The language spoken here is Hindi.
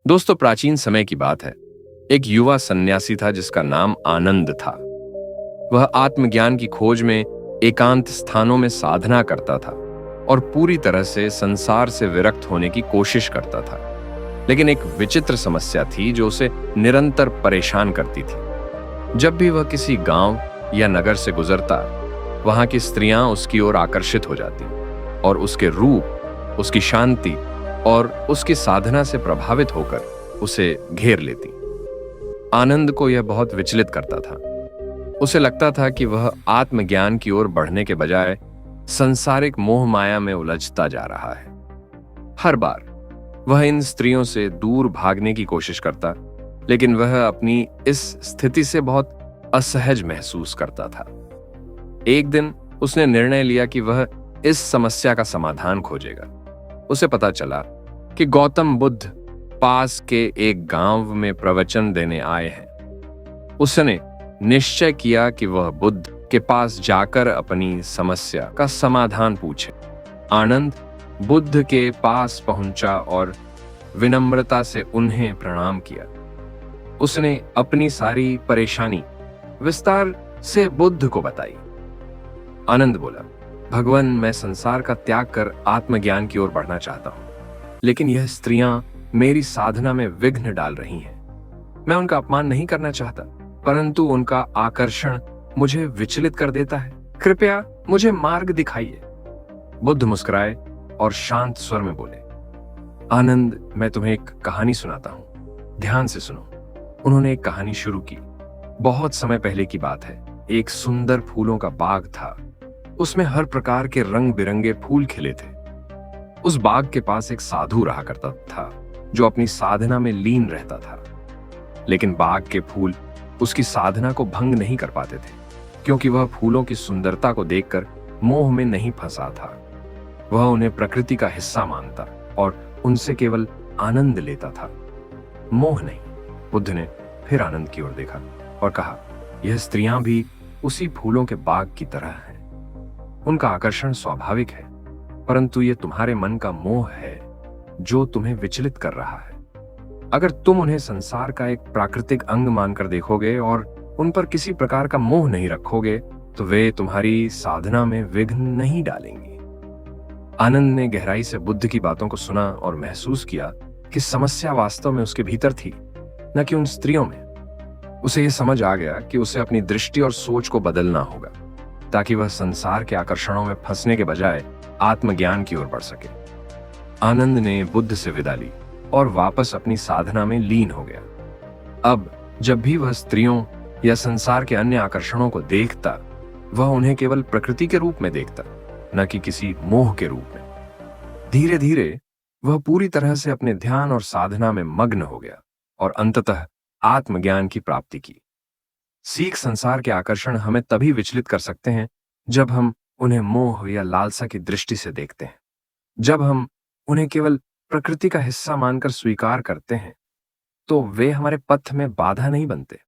दोस्तों, प्राचीन समय की बात है। एक युवा सन्यासी था जिसका नाम आनंद था। वह आत्मज्ञान की खोज में एकांत स्थानों में साधना करता था और पूरी तरह से संसार से विरक्त होने की कोशिश करता था। लेकिन एक विचित्र समस्या थी जो उसे निरंतर परेशान करती थी। जब भी वह किसी गांव या नगर से गुजरता, वहां की स्त्रियां उसकी ओर आकर्षित हो जाती और उसके रूप, उसकी शांति और उसकी साधना से प्रभावित होकर उसे घेर लेती। आनंद को यह बहुत विचलित करता था। उसे लगता था कि वह आत्मज्ञान की ओर बढ़ने के बजाय सांसारिक मोह माया में उलझता जा रहा है। हर बार वह इन स्त्रियों से दूर भागने की कोशिश करता, लेकिन वह अपनी इस स्थिति से बहुत असहज महसूस करता था। एक दिन उसने निर्णय लिया कि वह इस समस्या का समाधान खोजेगा। उसे पता चला कि गौतम बुद्ध पास के एक गांव में प्रवचन देने आए हैं। उसने निश्चय किया कि वह बुद्ध के पास जाकर अपनी समस्या का समाधान पूछे। आनंद बुद्ध के पास पहुंचा और विनम्रता से उन्हें प्रणाम किया। उसने अपनी सारी परेशानी विस्तार से बुद्ध को बताई। आनंद बोला, भगवान, मैं संसार का त्याग कर आत्मज्ञान की ओर बढ़ना चाहता हूं, लेकिन यह स्त्रियां मेरी साधना में विघ्न डाल रही हैं। मैं उनका अपमान नहीं करना चाहता, परंतु उनका आकर्षण मुझे विचलित कर देता है। कृपया मुझे मार्ग दिखाइए। बुद्ध मुस्कुराए और शांत स्वर में बोले, आनंद, मैं तुम्हें एक कहानी सुनाता हूं, ध्यान से सुनो। उन्होंने एक कहानी शुरू की। बहुत समय पहले की बात है। एक सुंदर फूलों का बाग था। उसमें हर प्रकार के रंग बिरंगे फूल खिले थे। उस बाग के पास एक साधु रहा करता था जो अपनी साधना में लीन रहता था। लेकिन बाग के फूल उसकी साधना को भंग नहीं कर पाते थे, क्योंकि वह फूलों की सुंदरता को देखकर मोह में नहीं फंसा था। वह उन्हें प्रकृति का हिस्सा मानता और उनसे केवल आनंद लेता था, मोह नहीं। बुद्ध ने फिर आनंद की ओर देखा और कहा, यह स्त्रियां भी उसी फूलों के बाग की तरह हैं। उनका आकर्षण स्वाभाविक है, परंतु यह तुम्हारे मन का मोह है जो तुम्हें विचलित कर रहा है। अगर तुम उन्हें संसार का एक प्राकृतिक अंग मानकर देखोगे और उन पर किसी प्रकार का मोह नहीं रखोगे, तो वे तुम्हारी साधना में विघ्न नहीं डालेंगी। आनंद ने गहराई से बुद्ध की बातों को सुना और महसूस किया कि समस्या वास्तव में उसके भीतर थी, न कि उन स्त्रियों में। उसे यह समझ आ गया कि उसे अपनी दृष्टि और सोच को बदलना होगा, ताकि वह संसार के आकर्षणों में फंसने के बजाय आत्मज्ञान की ओर बढ़ सके। आनंद ने बुद्ध से विदा ली और वापस अपनी साधना में लीन हो गया। अब जब भी वह स्त्रियों या संसार के अन्य आकर्षणों को देखता, वह उन्हें केवल प्रकृति के रूप में देखता, न कि किसी मोह के रूप में। धीरे धीरे वह पूरी तरह से अपने ध्यान और साधना में मग्न हो गया और अंततः आत्मज्ञान की प्राप्ति की। सीख संसार के आकर्षण हमें तभी विचलित कर सकते हैं जब हम उन्हें मोह या लालसा की दृष्टि से देखते हैं। जब हम उन्हें केवल प्रकृति का हिस्सा मानकर स्वीकार करते हैं, तो वे हमारे पथ में बाधा नहीं बनते।